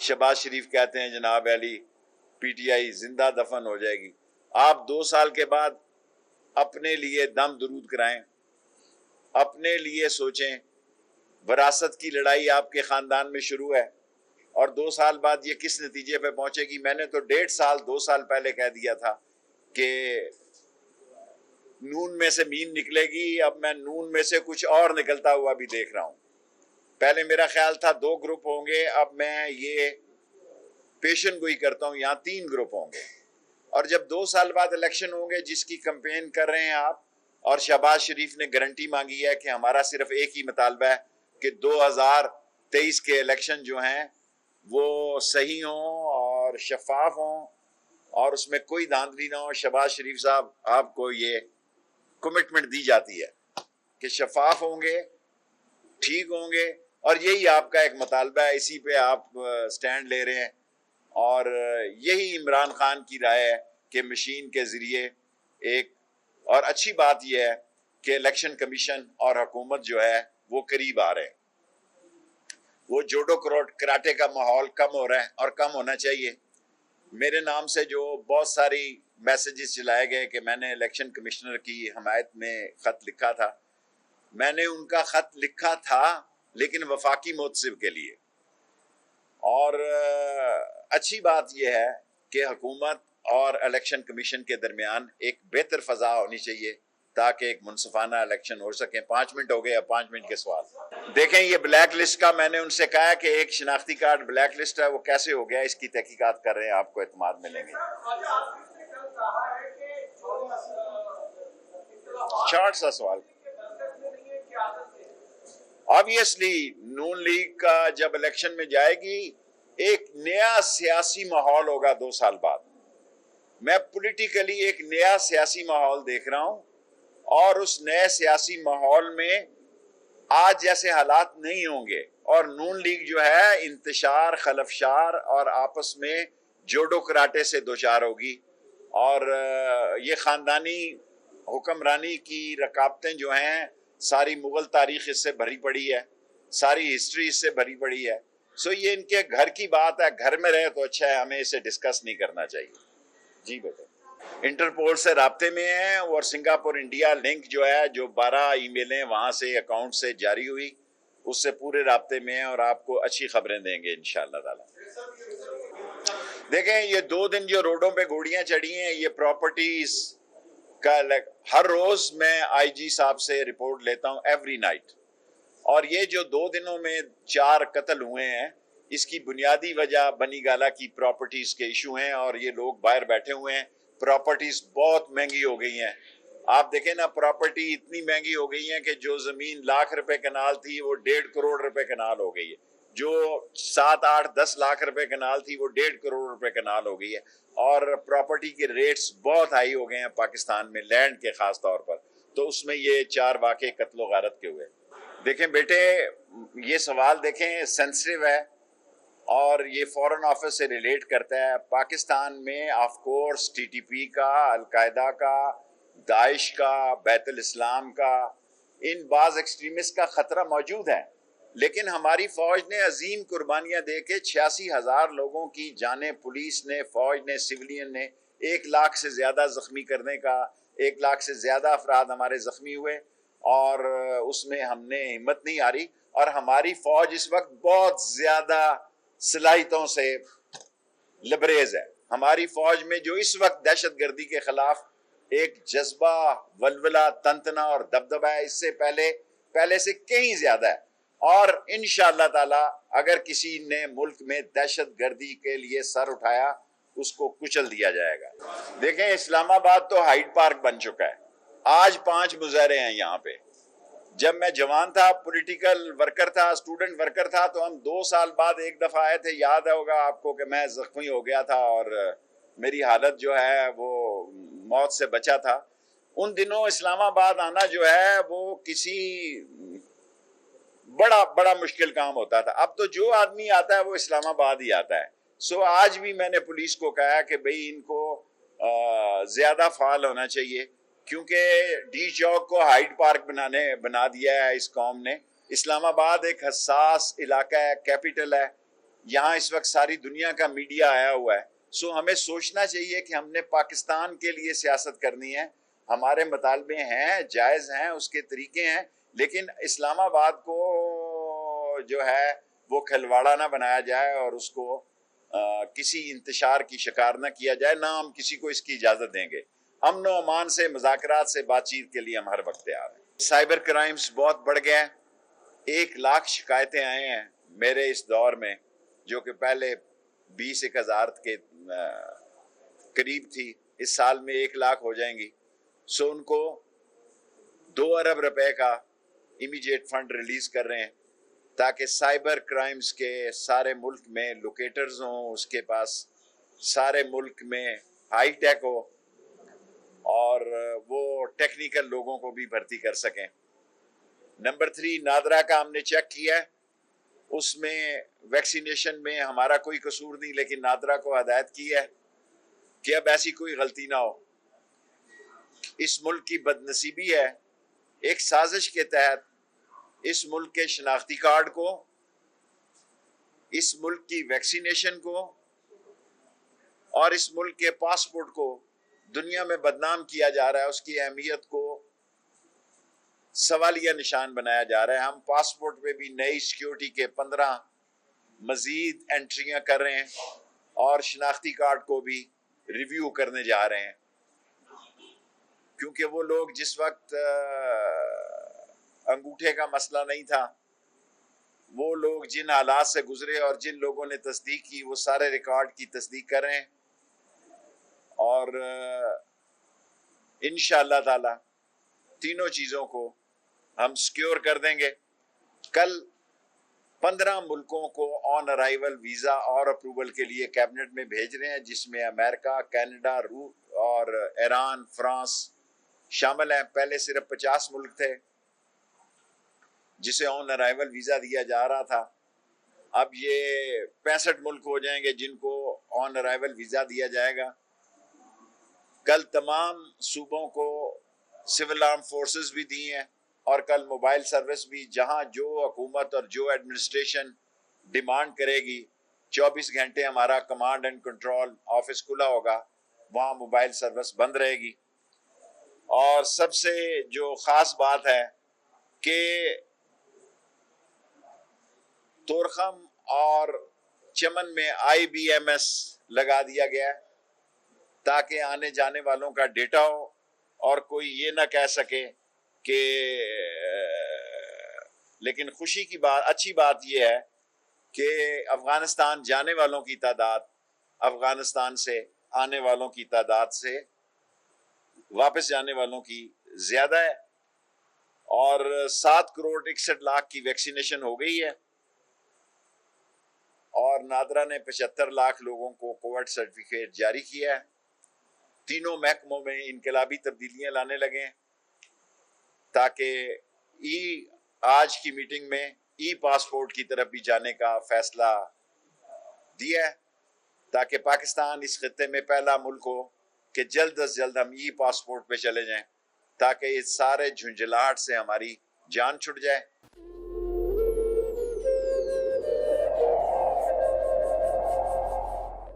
शहबाज शरीफ कहते हैं जनाब अली पीटीआई जिंदा दफन हो जाएगी। आप 2 साल के बाद अपने लिए दम दुरूद कराएं, अपने लिए सोचें। विरासत की लड़ाई आपके खानदान में शुरू है और 2 साल बाद ये किस नतीजे पे पहुंचेगी। मैंने तो 2 साल पहले कह दिया था कि नून में से मीन निकलेगी। अब मैं नून में से कुछ और निकलता हुआ भी देख रहा हूं। पहले मेरा ख्याल था 2 ग्रुप होंगे, अब मैं ये पेशन गोई करता हूं यहाँ 3 ग्रुप होंगे। और जब 2 साल बाद इलेक्शन होंगे जिसकी कैंपेन कर रहे हैं आप, और शहबाज शरीफ ने गारंटी मांगी है कि हमारा सिर्फ एक ही मुतालबा है कि 2023 के इलेक्शन जो हैं वो सही हों और शफाफ हों और उसमें कोई धांधली ना हो। शहबाज शरीफ साहब, आपको ये कमिटमेंट दी जाती है कि शफाफ होंगे, ठीक होंगे, और यही आपका एक मुतालबा है, इसी पे आप स्टैंड ले रहे हैं। और यही इमरान खान की राय है कि मशीन के जरिए एक, और अच्छी बात यह है कि इलेक्शन कमीशन और हुकूमत जो है वो करीब आ रहे हैं। वो जोडो कराटे का माहौल कम हो रहा है और कम होना चाहिए। मेरे नाम से जो बहुत सारी मैसेजेस चलाए गए कि मैंने इलेक्शन कमिश्नर की हमायत में खत लिखा था, मैंने उनका खत लिखा था लेकिन वफाकी मोतसिब के लिए। और अच्छी बात यह है कि हुकूमत और इलेक्शन कमीशन के दरमियान एक बेहतर फजा होनी चाहिए ताकि एक मुनसिफाना इलेक्शन हो सके। 5 मिनट हो गए, अब 5 मिनट के सवाल। देखें, ये ब्लैक लिस्ट का मैंने उनसे कहा कि एक शनाख्ती कार्ड ब्लैक लिस्ट है, वो कैसे हो गया, इसकी तहकीकात कर रहे हैं, आपको एतमाद मिलेंगे। शॉर्ट सा सवाल। ऑब्वियसली नून लीग का जब इलेक्शन में जाएगी एक नया सियासी माहौल होगा 2 साल बाद। मैं पॉलिटिकली एक नया सियासी माहौल देख रहा हूं और उस नए सियासी माहौल में आज जैसे हालात नहीं होंगे और नून लीग जो है इंतशार, खलफशार और आपस में जोडो कराटे से दोचार होगी। और ये खानदानी हुक्मरानी की रकाबतें जो हैं, सारी मुगल तारीख इससे भरी पड़ी है, सारी हिस्ट्री इससे भरी पड़ी है। सो ये इनके घर की बात है, घर में रहे तो अच्छा है, हमें इसे डिस्कस नहीं करना चाहिए। जी बेटे, इंटरपोल से राब्ते में है और सिंगापुर इंडिया लिंक जो है, जो 12 ईमेलें वहां से अकाउंट से जारी हुई, उससे पूरे राब्ते में है और आपको अच्छी खबरें देंगे इंशाअल्लाह ताला। देखें, ये 2 दिन जो रोडों पे गोलियां चढ़ी हैं, ये प्रॉपर्टीज का हर रोज मैं आईजी साहब से रिपोर्ट लेता हूं एवरी नाइट। और ये जो 2 दिनों में 4 कत्ल हुए हैं, इसकी बुनियादी वजह बनी गाला की प्रॉपर्टीज के इशू हैं और ये लोग बाहर बैठे हुए हैं। प्रॉपर्टीज बहुत महंगी हो गई हैं। आप देखें ना, प्रॉपर्टी इतनी महंगी हो गई है कि जो जमीन लाख रुपए कनाल थी वो 1.5 करोड़ रुपए कनाल हो गई है। जो 7, 8, 10 लाख रुपए कनाल थी वो 1.5 करोड़ रुपए कनाल हो गई है। और प्रॉपर्टी के रेट्स बहुत हाई हो गए हैं पाकिस्तान में, लैंड के खास तौर पर। तो उसमें ये 4 वाक़े कत्लो गारत के हुए। देखें बेटे, ये सवाल देखें सेंसिटिव है और ये फॉरेन ऑफिस से रिलेट करता है। पाकिस्तान में ऑफ कोर्स टीटीपी का, अलकायदा का, दाइश का, बैतुल इस्लाम का, इन बाज एक्सट्रीमिस्ट का खतरा मौजूद है। लेकिन हमारी फौज ने अजीम कुर्बानियां दे के 86,000 लोगों की जानें, पुलिस ने, फौज ने, सिविलियन ने, 1 लाख से ज्यादा जख्मी करने का, 1 लाख से ज्यादा अफराद हमारे जख्मी हुए और उसमें हमने हिम्मत नहीं हारी। और हमारी फौज इस वक्त बहुत ज्यादा सलाहियतों से लबरेज है। हमारी फौज में जो इस वक्त दहशत गर्दी के खिलाफ एक जज्बा, वलवला, तंतना और दबदबा है, इससे पहले से कहीं ज्यादा है। और इंशाअल्लाह ताला अगर किसी ने मुल्क में दहशत गर्दी के लिए सर उठाया, उसको कुचल दिया जाएगा। देखें, इस्लामाबाद तो हाइड पार्क बन चुका है। आज 5 मुजाहरे हैं यहाँ पे। जब मैं जवान था, पॉलिटिकल वर्कर था, स्टूडेंट वर्कर था, तो हम 2 साल बाद एक दफा आए थे, याद होगा आपको, कि मैं जख्मी हो गया था और मेरी हालत जो है वो मौत से बचा था। उन दिनों इस्लामाबाद आना जो है वो किसी बड़ा मुश्किल काम होता था। अब तो जो आदमी आता है वो इस्लामाबाद ही आता है। सो आज भी मैंने पुलिस को कहा कि भाई इनको ज्यादा फाल होना चाहिए, क्योंकि डी चौक को हाइड पार्क बना दिया है इस कौम ने। इस्लामाबाद एक हसास इलाका है, कैपिटल है, یہاں اس وقت ساری دنیا کا میڈیا آیا ہوا ہے. سو ہمیں سوچنا چاہیے کہ ہم نے پاکستان کے لیے سیاست کرنی ہے. ہمارے مطالبے ہیں، جائز ہیں، اس کے طریقے ہیں، لیکن اسلام آباد کو جو ہے وہ کھلواڑا نہ بنایا جائے اور اس کو کسی انتشار کی شکار نہ کیا جائے. نہ ہم کسی کو اس کی اجازت دیں گے. امن و امان سے، مذاکرات سے، بات چیت کے لیے ہم ہر وقت تیار ہیں. سائبر کرائمز بہت بڑھ گئے. 1,00,000 شکایتیں آئے ہیں میرے اس دور میں، جو کہ پہلے 20,000 کے قریب تھی. اس سال میں 1,00,000 ہو جائیں گی. سو ان کو 2 ارب روپے کا امیجیٹ فنڈ ریلیز کر رہے ہیں تاکہ سائبر کرائمز کے سارے ملک میں لوکیٹرز ہوں، اس کے پاس سارے ملک میں ہائی ٹیک ہو اور وہ ٹیکنیکل لوگوں کو بھی بھرتی کر سکیں. نمبر 3، نادرا کا ہم نے چیک کیا ہے، اس میں ویکسینیشن میں ہمارا کوئی قصور نہیں، لیکن نادرا کو ہدایت کی ہے کہ اب ایسی کوئی غلطی نہ ہو. اس ملک کی بدنصیبی ہے، ایک سازش کے تحت اس ملک کے شناختی کارڈ کو، اس ملک کی ویکسینیشن کو اور اس ملک کے پاسپورٹ کو دنیا میں بدنام کیا جا رہا ہے. اس کی اہمیت کو سوالیہ نشان بنایا جا رہا ہے. ہم پاسپورٹ پہ بھی نئی سیکیورٹی کے 15 مزید انٹریاں کر رہے ہیں اور شناختی کارڈ کو بھی ریویو کرنے جا رہے ہیں، کیونکہ وہ لوگ جس وقت انگوٹھے کا مسئلہ نہیں تھا، وہ لوگ جن حالات سے گزرے اور جن لوگوں نے تصدیق کی، وہ سارے ریکارڈ کی تصدیق کر رہے ہیں. اور انشاءاللہ تعالی تینوں چیزوں کو ہم سیکیور کر دیں گے. کل 15 ملکوں کو آن ارائیول ویزا اور اپروول کے لیے کیبنٹ میں بھیج رہے ہیں، جس میں امریکہ، کینیڈا، روس اور ایران، فرانس شامل ہیں. پہلے صرف 50 ملک تھے جسے آن ارائیول ویزا دیا جا رہا تھا. اب یہ 65 ملک ہو جائیں گے جن کو آن ارائیول ویزا دیا جائے گا. کل تمام صوبوں کو سول آرم فورسز بھی دی ہیں اور کل موبائل سروس بھی، جہاں جو حکومت اور جو ایڈمنسٹریشن ڈیمانڈ کرے گی 24 گھنٹے ہمارا کمانڈ اینڈ کنٹرول آفس کھلا ہوگا، وہاں موبائل سروس بند رہے گی. اور سب سے جو خاص بات ہے کہ تورخم اور چمن میں IBMS لگا دیا گیا ہے تاکہ آنے جانے والوں کا ڈیٹا ہو اور کوئی یہ نہ کہہ سکے کہ لیکن خوشی کی بات، اچھی بات یہ ہے کہ افغانستان جانے والوں کی تعداد افغانستان سے آنے والوں کی تعداد سے واپس جانے والوں کی زیادہ ہے. اور 7 کروڑ 61 لاکھ کی ویکسینیشن ہو گئی ہے اور نادرا نے 75 لاکھ لوگوں کو کووڈ سرٹیفکیٹ جاری کیا ہے. تینوں محکموں میں انقلابی تبدیلیاں لانے لگے ہیں تاکہ آج کی میٹنگ میں پاسپورٹ کی طرف بھی جانے کا فیصلہ دیا ہے تاکہ پاکستان اس خطے میں پہلا ملک ہو کہ جلد از جلد ہم پاسپورٹ پہ چلے جائیں تاکہ اس سارے جھنجھلاہٹ سے ہماری جان چھٹ جائے.